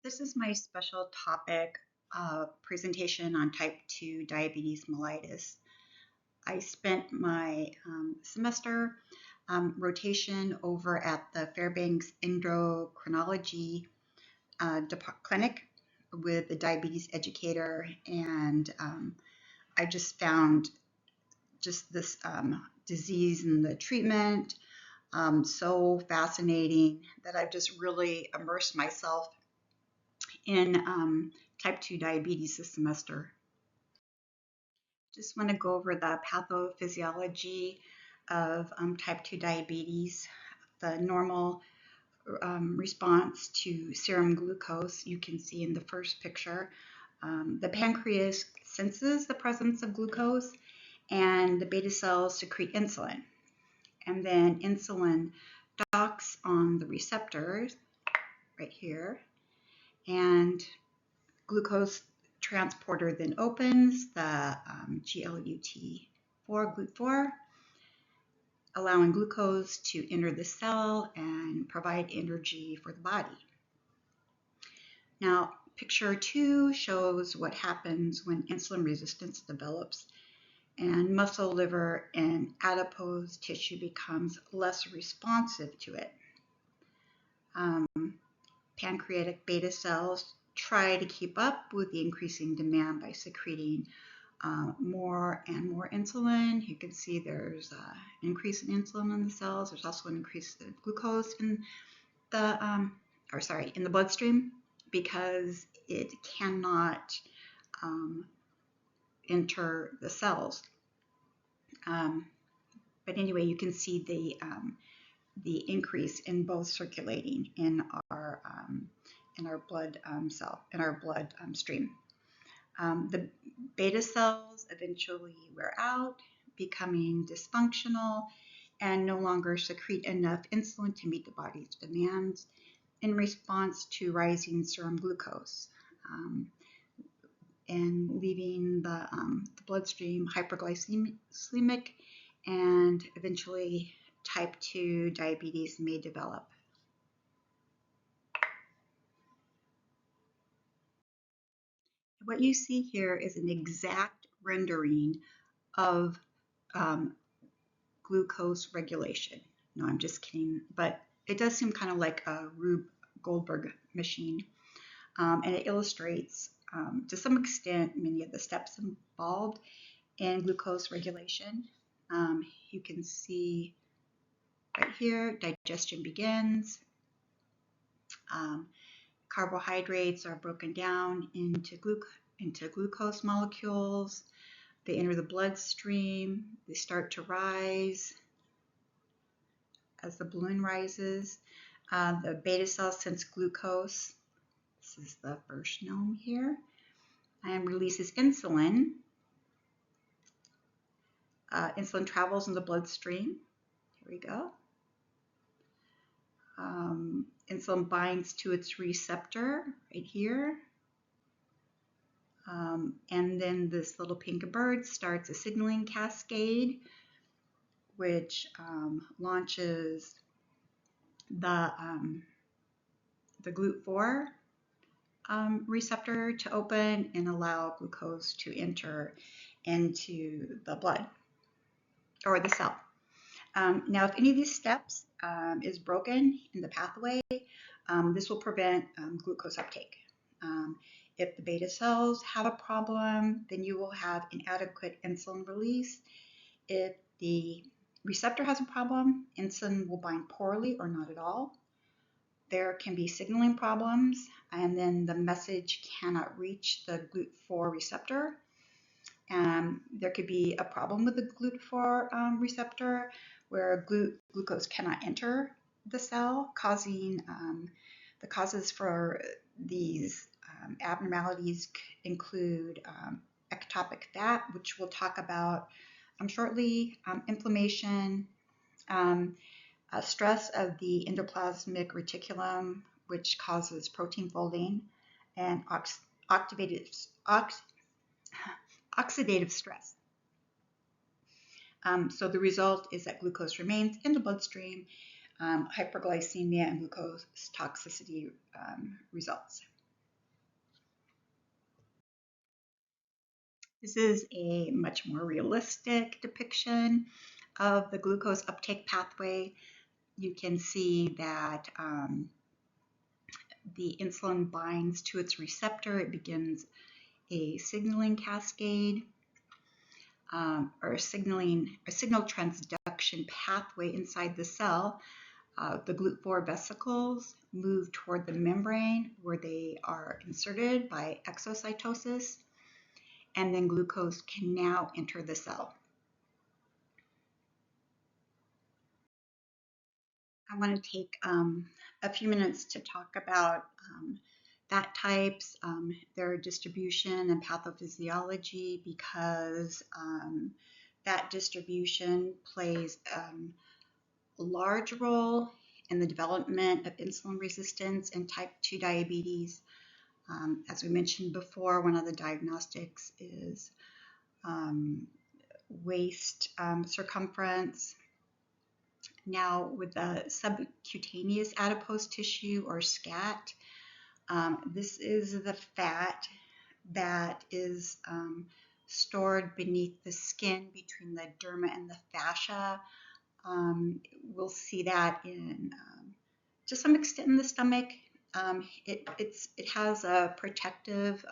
This is my special topic presentation on type 2 diabetes mellitus. I spent my semester rotation over at the Fairbanks Endocrinology Clinic with a diabetes educator, and I just found just this disease and the treatment so fascinating that I've just really immersed myself in type 2 diabetes this semester. Just want to go over the pathophysiology of type 2 diabetes, the normal response to serum glucose you can see in the first picture. The pancreas senses the presence of glucose and the beta cells secrete insulin. And then insulin docks on the receptors right here, and glucose transporter then opens the GLUT4, allowing glucose to enter the cell and provide energy for the body. Now, picture 2 shows what happens when insulin resistance develops and muscle, liver, and adipose tissue becomes less responsive to it. Pancreatic beta cells try to keep up with the increasing demand by secreting more and more insulin. You can see there's an increase in insulin in the cells. There's also an increase in glucose in the in the bloodstream because it cannot enter the cells. But anyway, you can see the increase in both circulating in our blood stream. The beta cells eventually wear out, becoming dysfunctional and no longer secrete enough insulin to meet the body's demands in response to rising serum glucose, and leaving the bloodstream hyperglycemic, and eventually type 2 diabetes may develop. What you see here is an exact rendering of glucose regulation. No, I'm just kidding, but it does seem kind of like a Rube Goldberg machine, and it illustrates to some extent many of the steps involved in glucose regulation. You can see right here, digestion begins. Carbohydrates are broken down into glucose molecules. They enter the bloodstream. They start to rise as the balloon rises. The beta cells sense glucose. This is the first gnome here, and releases insulin. Insulin travels in the bloodstream. Here we go. Insulin binds to its receptor right here. And then this little pink bird starts a signaling cascade, which launches the GLUT4 receptor to open and allow glucose to enter into the blood or the cell. Now, if any of these steps is broken in the pathway, this will prevent glucose uptake. If the beta cells have a problem, then you will have inadequate insulin release. If the receptor has a problem, insulin will bind poorly or not at all. There can be signaling problems, and then the message cannot reach the GLUT4 receptor. There could be a problem with the GLUT4 receptor where glucose cannot enter the cell, causing the causes for these abnormalities include ectopic fat, which we'll talk about shortly, inflammation, stress of the endoplasmic reticulum, which causes protein folding, and oxidative stress. So the result is that glucose remains in the bloodstream, hyperglycemia and glucose toxicity results. This is a much more realistic depiction of the glucose uptake pathway. You can see that the insulin binds to its receptor. It begins a signaling cascade or a signal transduction pathway inside the cell. The GLUT4 vesicles move toward the membrane where they are inserted by exocytosis, and then glucose can now enter the cell. I want to take a few minutes to talk about fat types, their distribution and pathophysiology, because that distribution plays a large role in the development of insulin resistance and type 2 diabetes. As we mentioned before, one of the diagnostics is waist circumference. Now, with the subcutaneous adipose tissue, or SCAT, this is the fat that is stored beneath the skin between the derma and the fascia. We'll see that in to some extent in the stomach. It has a protective,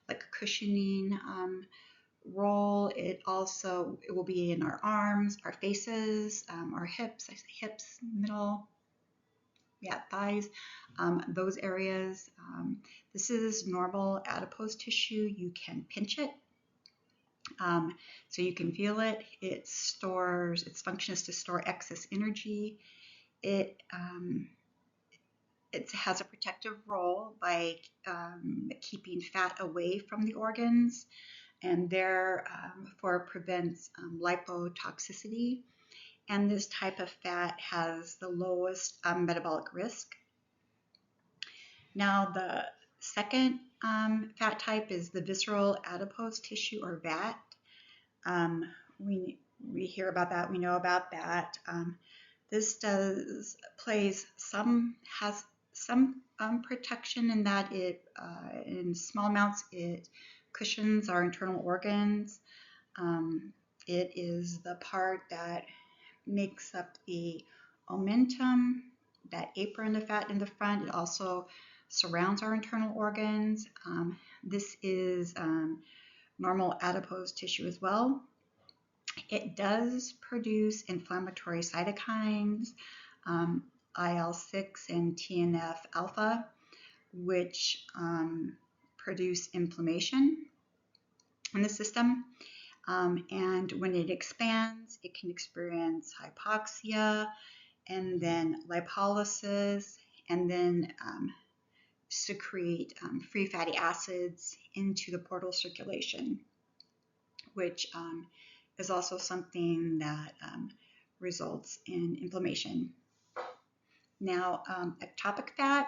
like a cushioning role. It will be in our arms, our faces, our hips, middle, thighs, those areas. This is normal adipose tissue. You can pinch it. So you can feel it. Its function is to store excess energy. It has a protective role by keeping fat away from the organs, and therefore prevents lipotoxicity. And this type of fat has the lowest metabolic risk. Now, the second fat type is the visceral adipose tissue, or VAT. We hear about that. We know about that. This has some protection in that in small amounts, it cushions our internal organs. It is the part that makes up the omentum, that apron of fat in the front. It also surrounds our internal organs. This is normal adipose tissue as well. It does produce inflammatory cytokines, IL-6 and TNF alpha, which produce inflammation in the system. And when it expands, it can experience hypoxia and then lipolysis, and then secrete free fatty acids into the portal circulation, which is also something that results in inflammation. Now, ectopic fat.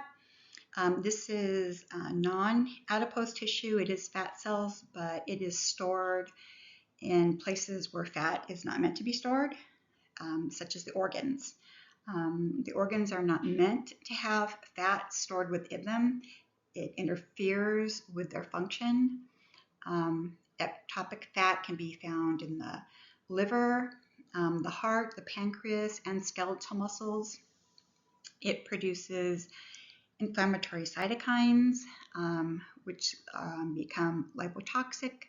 This is non-adipose tissue. It is fat cells, but it is stored in places where fat is not meant to be stored, such as the organs. The organs are not meant to have fat stored within them. It interferes with their function. Ectopic fat can be found in the liver, the heart, the pancreas, and skeletal muscles. It produces inflammatory cytokines, which become lipotoxic.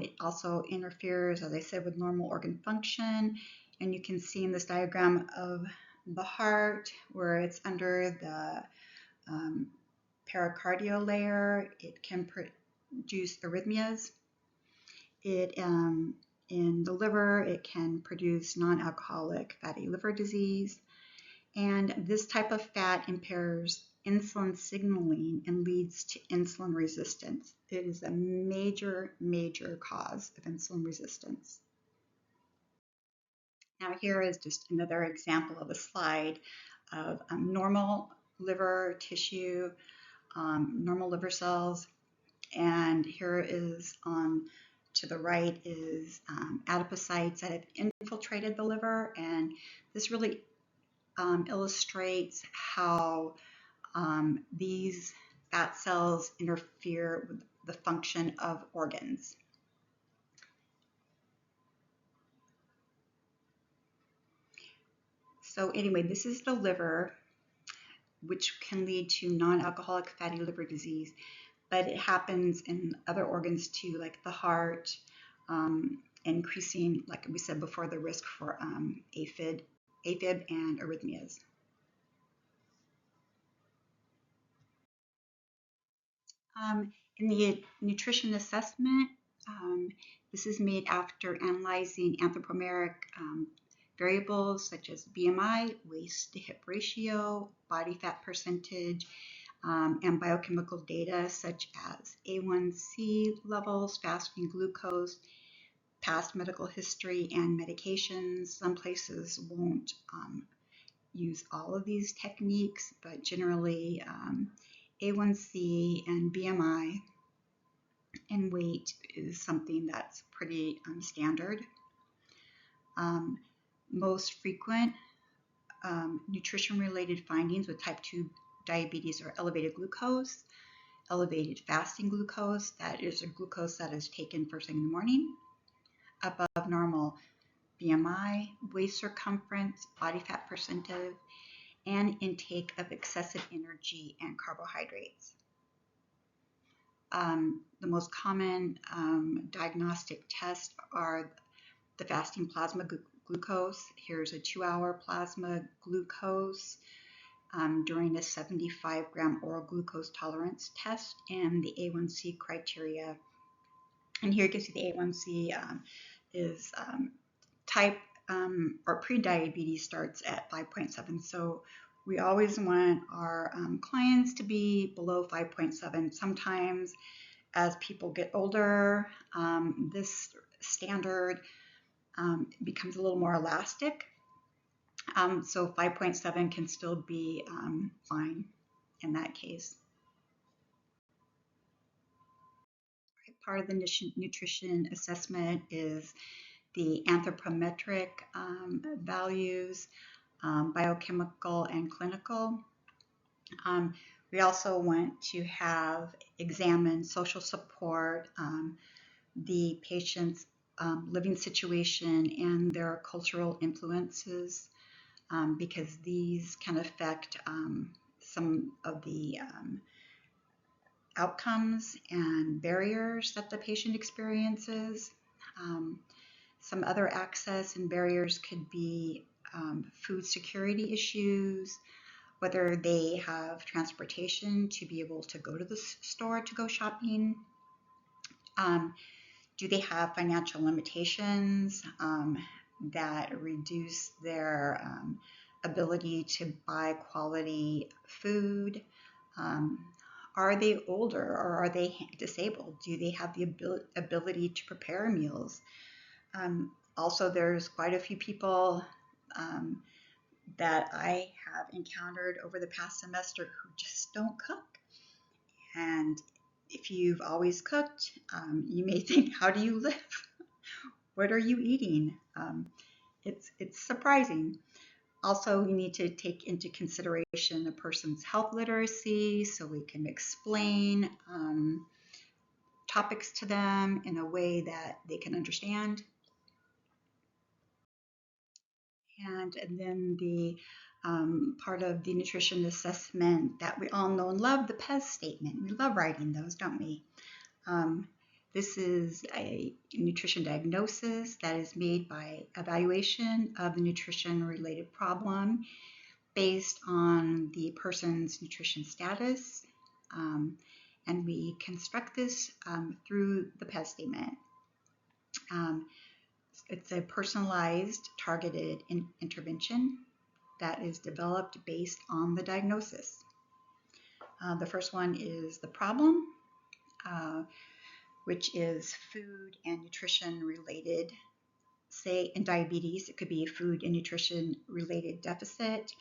It also interferes, as I said, with normal organ function. And you can see in this diagram of the heart where it's under the pericardial layer, it can produce arrhythmias. In the liver, it can produce non-alcoholic fatty liver disease. And this type of fat impairs insulin signaling and leads to insulin resistance. It is a major, major cause of insulin resistance. Now, here is just another example of a slide of normal liver tissue, normal liver cells, and here is to the right is adipocytes that have infiltrated the liver, and this really illustrates how these fat cells interfere the function of organs. So anyway, this is the liver, which can lead to non-alcoholic fatty liver disease, but it happens in other organs too, like the heart, increasing, like we said before, the risk for AFib and arrhythmias. In the nutrition assessment, this is made after analyzing anthropomeric variables such as BMI, waist to hip ratio, body fat percentage, and biochemical data such as A1C levels, fasting glucose, past medical history, and medications. Some places won't use all of these techniques, but generally A1C and BMI and weight is something that's pretty standard. Most frequent nutrition-related findings with type 2 diabetes are elevated glucose, elevated fasting glucose, that is a glucose that is taken first thing in the morning, above normal BMI, waist circumference, body fat percentage, and intake of excessive energy and carbohydrates. The most common diagnostic tests are the fasting plasma glucose. Here's a 2-hour plasma glucose during a 75-gram oral glucose tolerance test, and the A1C criteria. And here you can see the A1C is type or pre-diabetes starts at 5.7. So we always want our clients to be below 5.7. Sometimes as people get older, this standard becomes a little more elastic. So 5.7 can still be fine in that case. Part of the nutrition assessment is the anthropometric values, biochemical and clinical. We also want to have examined social support, the patient's living situation, and their cultural influences, because these can affect some of the outcomes and barriers that the patient experiences. Some other access and barriers could be food security issues, whether they have transportation to be able to go to the store to go shopping. Do they have financial limitations that reduce their ability to buy quality food? Are they older or are they disabled? Do they have the ability to prepare meals? Also, there's quite a few people that I have encountered over the past semester who just don't cook. And if you've always cooked, you may think, how do you live? What are you eating? It's surprising. Also, we need to take into consideration a person's health literacy so we can explain topics to them in a way that they can understand. And then the part of the nutrition assessment that we all know and love, the PES statement. We love writing those, don't we? This is a nutrition diagnosis that is made by evaluation of the nutrition-related problem based on the person's nutrition status. And we construct this through the PES statement. It's a personalized, targeted intervention that is developed based on the diagnosis. The first one is the problem, which is food and nutrition related. Say in diabetes, it could be a food and nutrition related deficit.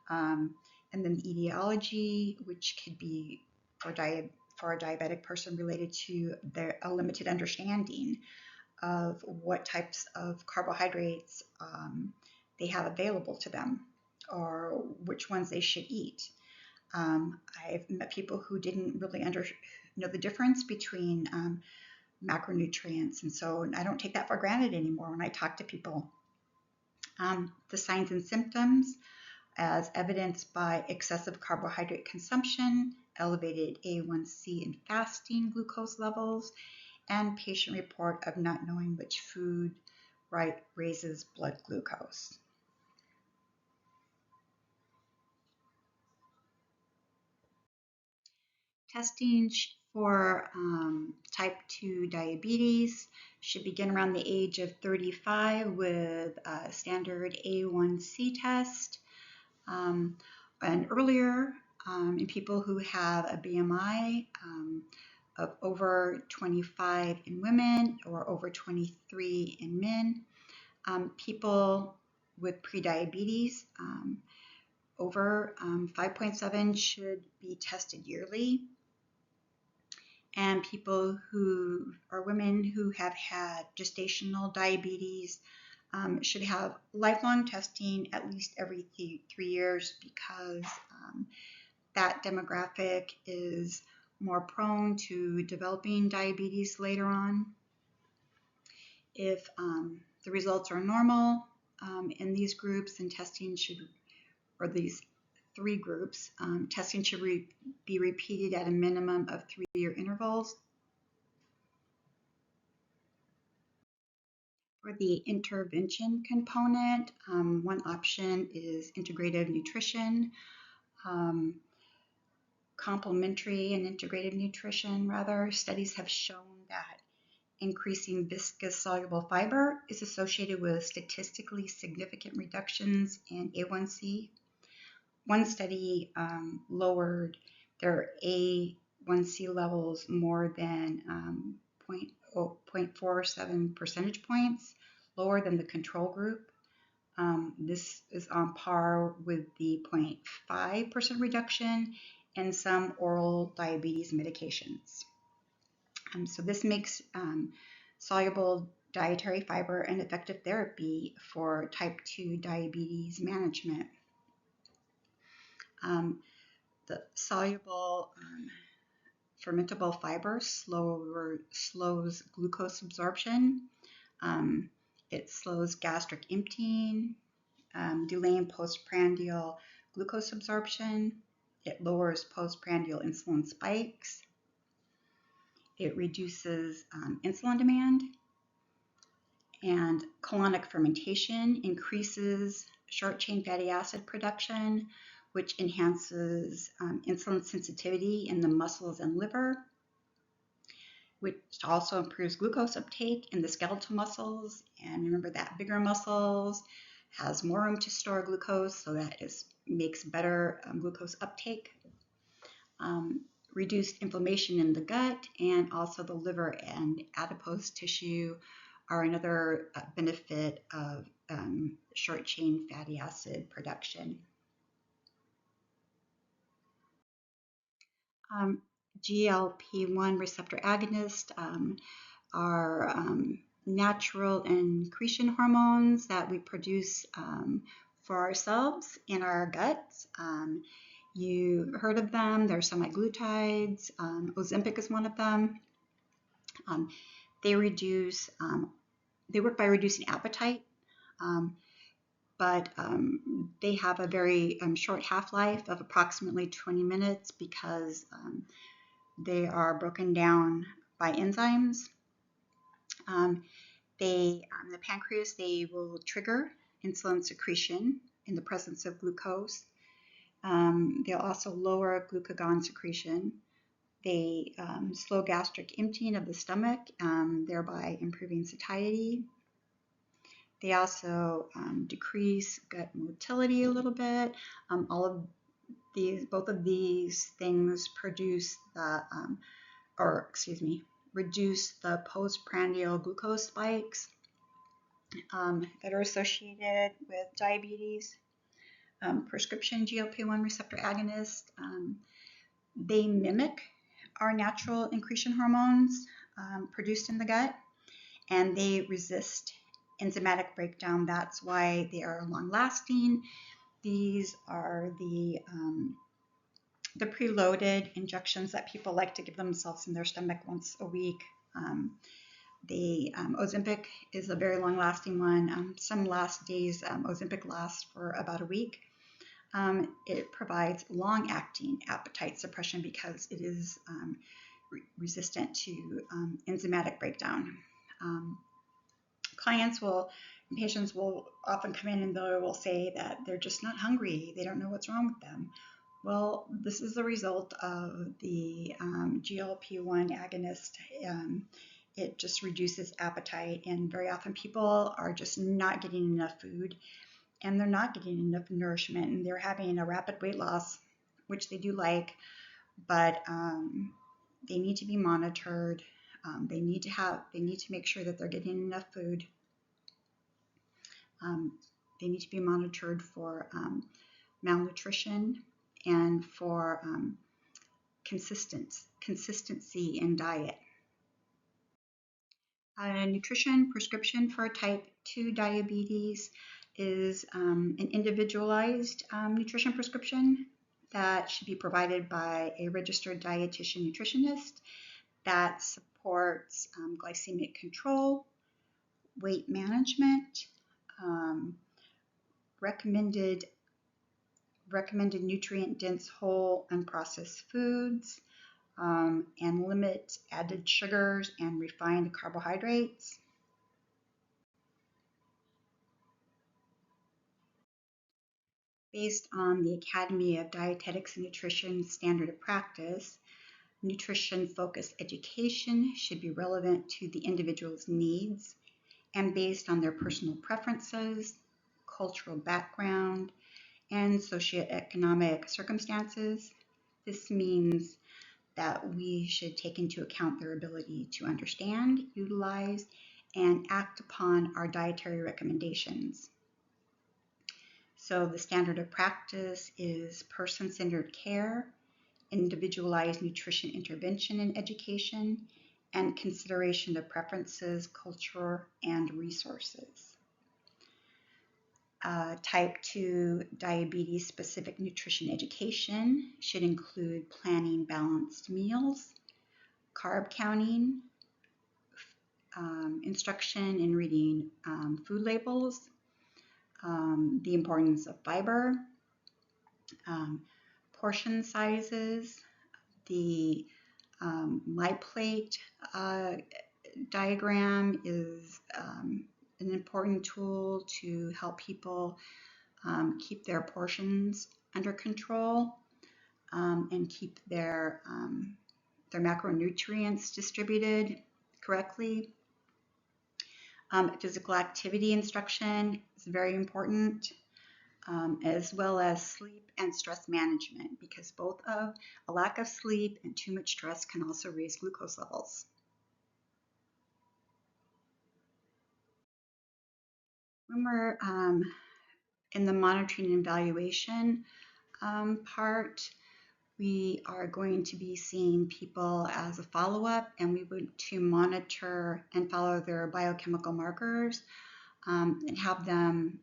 And then the etiology, which could be for a diabetic person related to a limited understanding of what types of carbohydrates they have available to them or which ones they should eat. I've met people who didn't really know the difference between macronutrients, and so I don't take that for granted anymore when I talk to people. The signs and symptoms, as evidenced by excessive carbohydrate consumption, elevated A1C and fasting glucose levels, and patient report of not knowing which food raises blood glucose. Testing for type 2 diabetes should begin around the age of 35 with a standard A1C test. And earlier, in people who have a BMI of over 25 in women or over 23 in men, people with prediabetes over 5.7 should be tested yearly. And people who are women who have had gestational diabetes should have lifelong testing at least every 3 years, because that demographic is more prone to developing diabetes later on. If the results are normal in these groups, then testing should, or these 3 groups, testing should be repeated at a minimum of 3-year intervals. For the intervention component, one option is integrative nutrition, complementary and integrative nutrition, rather. Studies have shown that increasing viscous soluble fiber is associated with statistically significant reductions in A1C. One study lowered their A1C levels more than 0.47 percentage points lower than the control group. This is on par with the 0.5% reduction in some oral diabetes medications. So this makes soluble dietary fiber an effective therapy for type 2 diabetes management. The soluble fermentable fiber slows glucose absorption. It slows gastric emptying, delaying postprandial glucose absorption. It lowers postprandial insulin spikes. It reduces insulin demand. And colonic fermentation increases short-chain fatty acid production, which enhances insulin sensitivity in the muscles and liver, which also improves glucose uptake in the skeletal muscles. And remember that bigger muscles has more room to store glucose, so that makes better glucose uptake. Reduced inflammation in the gut, and also the liver and adipose tissue are another benefit of short-chain fatty acid production. GLP-1 receptor agonists are natural incretin hormones that we produce for ourselves in our guts. You heard of them. There's semaglutides. Ozempic is one of them. They work by reducing appetite, but they have a very short half-life of approximately 20 minutes because they are broken down by enzymes. The pancreas, they will trigger insulin secretion in the presence of glucose. They'll also lower glucagon secretion. They slow gastric emptying of the stomach, thereby improving satiety. They also decrease gut motility a little bit. Both of these things reduce the postprandial glucose spikes that are associated with diabetes. Prescription GLP-1 receptor agonists, they mimic our natural incretin hormones produced in the gut, and they resist enzymatic breakdown. That's why they are long-lasting. These are the the preloaded injections that people like to give themselves in their stomach once a week. The Ozempic is a very long-lasting one. Some last days, Ozempic lasts for about a week. It provides long-acting appetite suppression because it is resistant to enzymatic breakdown. Patients will often come in and they will say that they're just not hungry. They don't know what's wrong with them. Well, this is the result of the GLP-1 agonist. It just reduces appetite, and very often people are just not getting enough food, and they're not getting enough nourishment, and they're having a rapid weight loss, which they do like, but they need to be monitored. They need to make sure that they're getting enough food. They need to be monitored for malnutrition and for consistency in diet. A nutrition prescription for type 2 diabetes is an individualized nutrition prescription that should be provided by a registered dietitian nutritionist that supports glycemic control, weight management, recommended nutrient-dense whole unprocessed foods, and limit added sugars and refined carbohydrates. Based on the Academy of Dietetics and Nutrition standard of practice, nutrition-focused education should be relevant to the individual's needs and based on their personal preferences, cultural background, and socioeconomic circumstances. This means that we should take into account their ability to understand, utilize, and act upon our dietary recommendations. So the standard of practice is person-centered care, individualized nutrition intervention and education, and consideration of preferences, culture, and resources. Type 2 diabetes specific nutrition education should include planning balanced meals, carb counting, instruction in reading food labels, the importance of fiber, portion sizes, the My Plate diagram is an important tool to help people keep their portions under control and keep their macronutrients distributed correctly. Physical activity instruction is very important, as well as sleep and stress management, because both of a lack of sleep and too much stress can also raise glucose levels. When we're in the monitoring and evaluation part, we are going to be seeing people as a follow-up, and we want to monitor and follow their biochemical markers and have them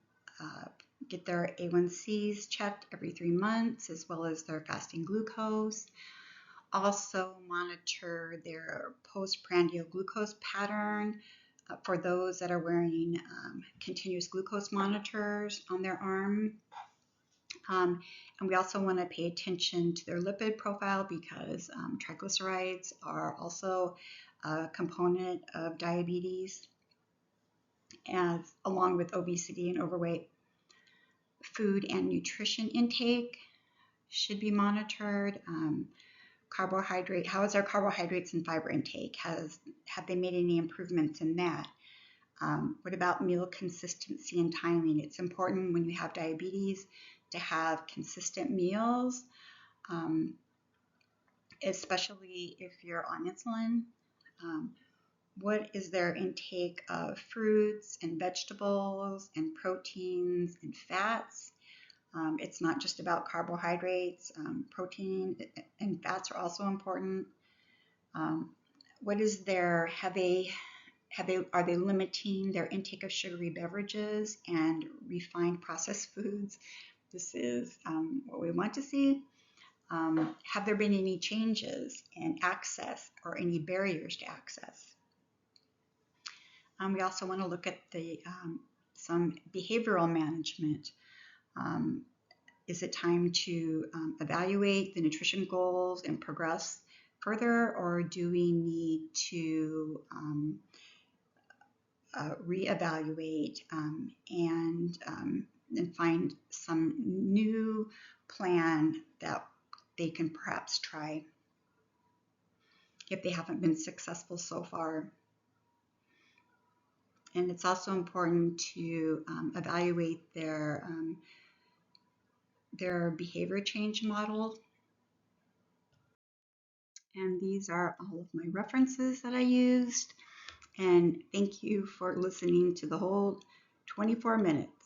get their A1Cs checked every 3 months, as well as their fasting glucose. Also monitor their postprandial glucose pattern for those that are wearing continuous glucose monitors on their arm. And we also want to pay attention to their lipid profile because triglycerides are also a component of diabetes, along with obesity and overweight. Food and nutrition intake should be monitored. How is their carbohydrates and fiber intake? Have they made any improvements in that? What about meal consistency and timing? It's important when you have diabetes to have consistent meals, especially if you're on insulin. What is their intake of fruits and vegetables and proteins and fats? It's not just about carbohydrates. Protein and fats are also important. What is their, are they limiting their intake of sugary beverages and refined processed foods? This is what we want to see. Have there been any changes in access or any barriers to access? We also want to look at some behavioral management. Is it time to evaluate the nutrition goals and progress further, or do we need to reevaluate and find some new plan that they can perhaps try if they haven't been successful so far? And it's also important to evaluate their behavior change model. And these are all of my references that I used. And thank you for listening to the whole 24 minutes.